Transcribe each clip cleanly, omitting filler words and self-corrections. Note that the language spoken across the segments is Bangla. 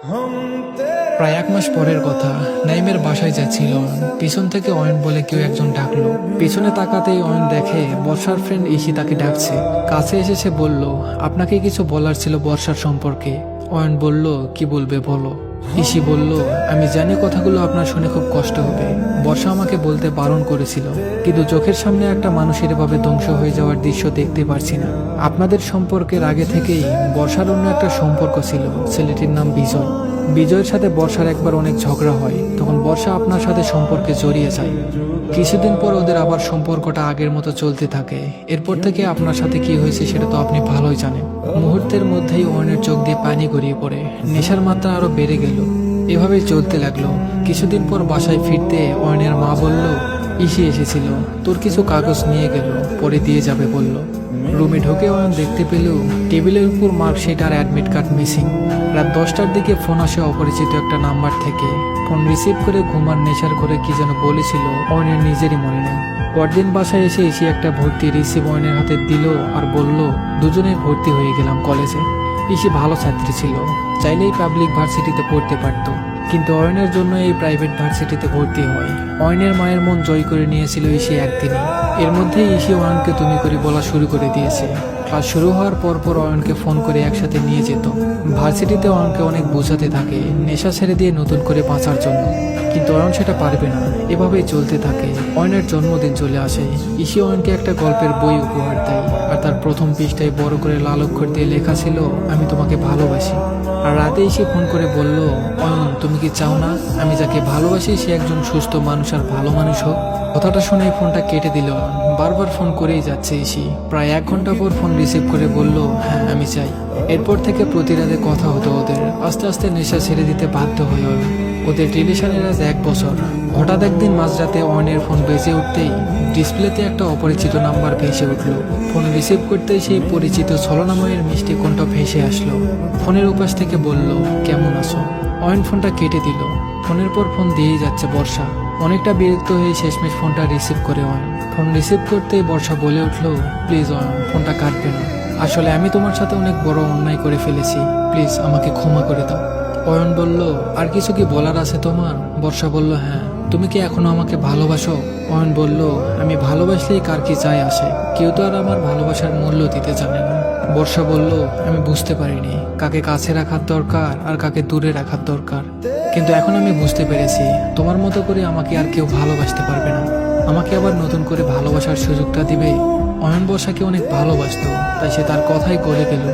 প্রায় 1 মাস পরের কথা, নাইমের বাসায় যাচ্ছিল। পিছন থেকে অয়ন বলে কেউ একজন ডাকলো। পিছনে তাকাতেই অয়ন দেখে বর্ষার ফ্রেন্ড ইসি তাকে ডাকছে। কাছে এসে সে বলল, আপনাকে কিছু বলার ছিল বর্ষার সম্পর্কে। অয়ন বলল, কি বলবে বলো। ইসি বলল, আমি জানি কথাগুলো আপনার শুনে খুব কষ্ট হবে। বর্ষা আমাকে বলতে বারণ করেছিল, কিন্তু চোখের সামনে একটা মানুষের এভাবে ধ্বংস হয়ে যাওয়ার দৃশ্য দেখতে পারছি না। আপনাদের সম্পর্কের আগে থেকেই বর্ষার অন্য একটা সম্পর্ক ছিল, ছেলেটির নাম বিজয়। বিজয়ের সাথে বর্ষার একবার অনেক ঝগড়া হয়, তখন বর্ষা আপনার সাথে সম্পর্কে জড়িয়ে যায়। কিছুদিন পর ওদের আবার সম্পর্কটা আগের মতো চলতে থাকে। এরপর থেকে আপনার সাথে কি হয়েছে সেটা তো আপনি ভালোই জানেন। মুহূর্তের মধ্যেই অয়নের চোখ দিয়ে পানি গড়িয়ে পড়ে, নেশার মাত্রা আরো বেড়ে গেল। এভাবেই চলতে লাগলো। কিছুদিন পর বাসায় ফিরতে অয়নের মা বলল, ইসি এসেছিল, তোর কিছু কাগজ নিয়ে গেল, পরে দিয়ে যাবে বলল। রুমে ঢুকে অয়ন দেখতে পেল টেবিলের উপর মার্কশিট আর অ্যাডমিট কার্ড মিসিং। রাত 10টার দিকে ফোন আসে অপরিচিত একটা নাম্বার থেকে। ফোন রিসিভ করে ঘুমার নেশার করে কি যেন বলেছিল, অয়নের নিজেরই মনে নেই। পরদিন বাসায় এসে ইসি একটা ভর্তি রিসিভ অয়নের হাতে দিল আর বলল, দুজনেই ভর্তি হয়ে গেলাম কলেজে। ইসি ভালো ছাত্রী ছিল, চাইলেই পাবলিক ভার্সিটিতে পড়তে পারত, কিন্তু অয়নের জন্য এই প্রাইভেট ভার্সিটিতে ভর্তি হয়। অয়নের মায়ের মন জয় করে নিয়েছিল ইসি একদিনে। এর মধ্যেই ইসি অয়নকে তুমি করে বলা শুরু করে দিয়েছে। ক্লাস শুরু হওয়ার পর অয়নকে ফোন করে একসাথে নিয়ে যেত। ভার্সিটিতে অয়নকে অনেক বোঝাতে থাকে নেশা ছেড়ে দিয়ে নতুন করে বাঁচার জন্য, কিন্তু অয়ন সেটা পারবে না। এভাবেই চলতে থাকে। অয়নের জন্মদিন চলে আসে। ইসি অয়নকে একটা গল্পের বই উপহার দেয়, আর তার প্রথম পৃষ্ঠায় বড় করে লাল অক্ষর দিয়ে লেখা ছিল, আমি তোমাকে ভালোবাসি। আর রাতে এসে ফোন করে বলল, অয়ন তুমি কি চাও না আমি যাকে ভালোবাসি সে একজন সুস্থ মানুষ আর ভালো মানুষ হোক? কথাটা শুনে ফোনটা কেটে দিল। বারবার ফোন করেই যাচ্ছে ইসি। প্রায় 1 ঘন্টা পর ফোন রিসিভ করে বলল, হ্যাঁ আমি চাই। এরপর থেকে প্রতি রাতে কথা হতো ওদের। আস্তে আস্তে নেশা ছেড়ে দিতে বাধ্য হয়ে অয়ন। ওদের রিলেশনের আজ 1 বছর। হঠাৎ একদিন মাঝরাতে অয়নের ফোন বেজে উঠতেই ডিসপ্লেতে একটা অপরিচিত নাম্বার ভেসে উঠল। ফোন রিসিভ করতেই সেই পরিচিত ছলনাময়ের মিষ্টি কণ্ঠ ভেসে আসলো। ফোনের উপাস থেকে বলল, কেমন আছো? অয়ন ফোনটা কেটে দিল। ফোনের পর ফোন দিয়েই যাচ্ছে বর্ষা। অনেকটা বিরক্ত হয়ে শেষমেশ ফোনটা রিসিভ করে অয়ন। ফোন রিসিভ করতেই বর্ষা বলে উঠল, প্লিজ অয়ন ফোনটা কাটবে না। আসলে আমি তোমার সাথে অনেক বড় অন্যায় করে ফেলেছি, প্লিজ আমাকে ক্ষমা করে দাও। অয়ন বলল, আর কিছু কি বলার আছে তোমার? বর্ষা বলল, হ্যাঁ। তুমি কি এখনো আমাকে ভালোবাসো? অয়ন বলল, আমি ভালোবাসলেই কার কি চাই আসে, কেউ তো আর আমার ভালোবাসার মূল্য দিতে জানে না। বর্ষা বলল, আমি বুঝতে পারিনি কাকে কাছে রাখার দরকার আর কাকে দূরে রাখার দরকার, কিন্তু এখন আমি বুঝতে পেরেছি তোমার মতো করে আমাকে আর কেউ ভালোবাসতে পারবে না। আমাকে আবার নতুন করে ভালোবাসার সুযোগটা দিবে। অয়ন বর্ষাকে অনেক ভালোবাসতো, তাই সে তার কথাই গলে গেল।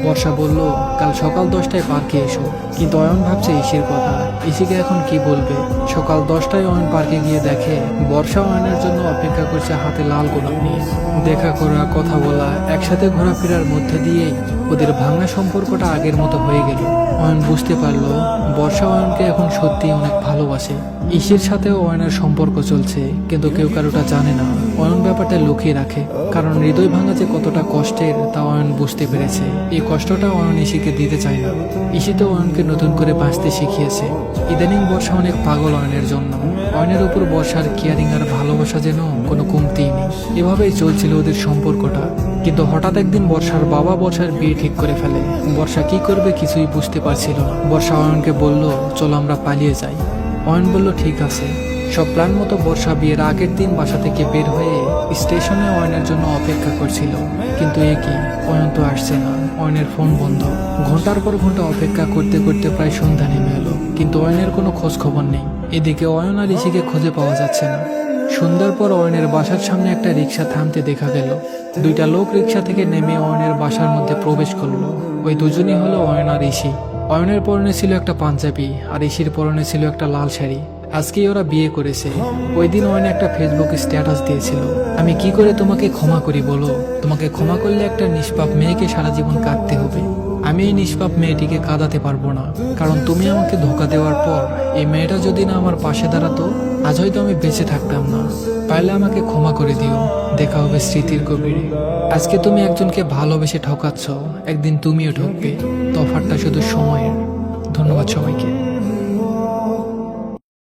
বর্ষা বলল, কাল সকাল 10টায় পার্কে এসো। কিন্তু অয়ন ভাবছে ইসির কথা, ইসিকে এখন কি বলবে। সকাল 10টায় অয়ন পার্কে গিয়ে দেখে বর্ষা অয়নের জন্য অপেক্ষা করছে হাতে লাল গোলাপ নিয়ে। দেখা করা, কথা বলা, একসাথে ঘোরাফেরার মধ্যে দিয়েই ওদের ভাঙা সম্পর্কটা আগের মতো হয়ে গেল। অয়ন বুঝতে পারলো বর্ষা অয়নকে এখন সত্যিই অনেক ভালোবাসে। ইসির সাথেও অয়নের সম্পর্ক চলছে, কিন্তু কেউ কারোটা জানে না। অয়ন ব্যাপারটা লুকিয়ে রাখে, কারণ হৃদয় ভাঙা যে কতটা কষ্টের তা অয়ন বুঝতে পেরেছে। এই কষ্টটা অয়ন ইসিকে দিতে চায় না। ইসি তো অয়নকে নতুন করে বাঁচতে শিখিয়েছে। ইদানিং বর্ষা অনেক পাগল অয়নের জন্য। অয়নের উপর বর্ষার কেয়ারিং আর ভালোবাসা যেন কোনো কমতিই নেই। এভাবেই চলছিল ওদের সম্পর্কটা। কিন্তু হঠাৎ একদিন বর্ষার বাবা বর্ষার বিয়ে ঠিক করে ফেলে। বর্ষা কি করবে কিছুই বুঝতে পারছিল না। বর্ষা অয়নকে বলল, চলো আমরা পালিয়ে যাই। অয়ন বলল, ঠিক আছে। সব প্ল্যান মতো বর্ষা বিয়ের আগের দিন বাসা থেকে বের হয়ে স্টেশনে অয়নের জন্য অপেক্ষা করছিল। কিন্তু এ কি, অয়ন তো আসছে না। অয়নের ফোন বন্ধ। ঘন্টার পর ঘন্টা অপেক্ষা করতে করতে প্রায় সন্ধ্যা নেমে এলো, কিন্তু অয়নের কোনো খোঁজ খবর নেই। এদিকে অয়ন আর ইসিকে খুঁজে পাওয়া যাচ্ছে না। সন্ধ্যার পর অয়নের বাসার সামনে একটা রিক্সা থামতে দেখা গেল। 2টা লোক রিক্সা থেকে নেমে অয়নের বাসার মধ্যে প্রবেশ করলো। ওই দুজনই হলো অয়ন আর ইসি। অয়নের পরনে ছিল একটা পাঞ্জাবি আর ইসির পরনে ছিল একটা লাল শাড়ি। আজকেই ওরা বিয়ে করেছে। ওই দিন অয়ন একটা ফেসবুক স্ট্যাটাস দিয়েছিল, আমি কি করে তোমাকে ক্ষমা করি বলো? তোমাকে ক্ষমা করলে একটা নিষ্পাপ মেয়েকে সারা জীবন কাঁদতে হবে। আমি এই নিষ্পাপ মেয়েটিকে কাঁদাতে পারবো না, কারণ তুমি আমাকে ধোকা দেওয়ার পর এই মেয়েটা যদি না আমার পাশে দাঁড়াতো আজ হয়তো আমি বেঁচে থাকতাম না। পারলে আমাকে ক্ষমা করে দিও। দেখা হবে স্মৃতির গভীরে। আজকে তুমি একজনকে ভালোবেসে ঠকাচ্ছ, একদিন তুমিও ঠকবে। তফাৎটা শুধু সময়ের। ধন্যবাদ সবাইকে।